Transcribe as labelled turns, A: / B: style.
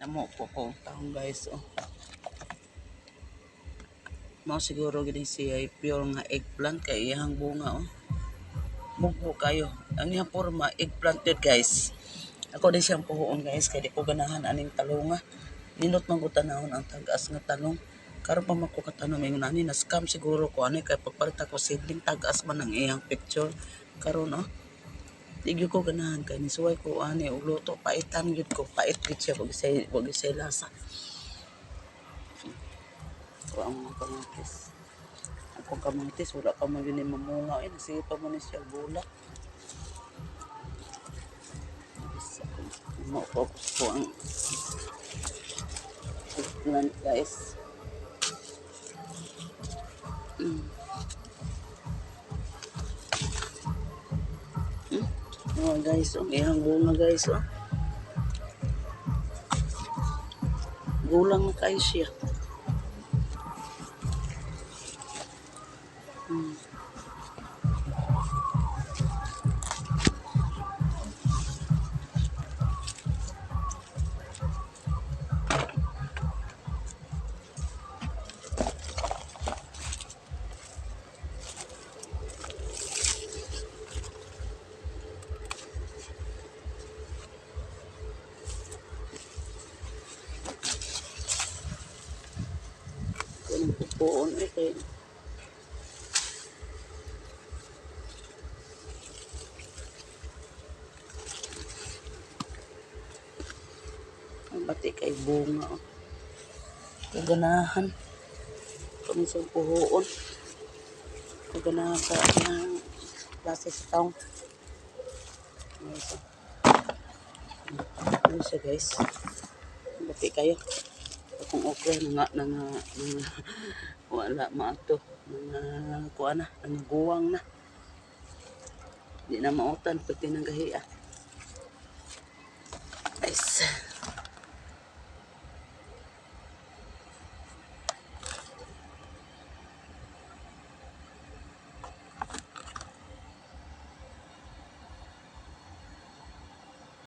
A: Amo po kong taong guys. Oh. Mao siguro gini siya pure nga eggplant kay iyang bunga. Oh. Mugbo kayo. Ang iyang forma eggplant yun guys. Ako din siyang puhuon guys kay di ko ganahan aning talunga. Nindot man ko tanahon ang tagas nga talong. Karon pa man ko katanong ingon ani na scam siguro ko ani kay pagpalit ako seedling tagas man ang iyang picture. Karon oh. Di gyud ko ganahan kay nisuway ko ani og luto paitan gyud ko pait gyud siya wag isay lasa. So ang mga kamatis. Ang kamatis wala pa man yun mamunga eh sige pa man siya bulak. Mo-focus ko ang plant guys. Oh guys, oh, iyang bunga guys, oh. Gulang na kayo siya. Kunong pupuon eh kay ang bati kay bunga, oh. Kaganahan. Kung sa puhuon. Kaganahan sa klase sa taong. Ano siya guys. Bati kayo. Kung okra nga wala maato. Kuha na. Guwang na. Di na mautan. Pati nang gahiya. Guys.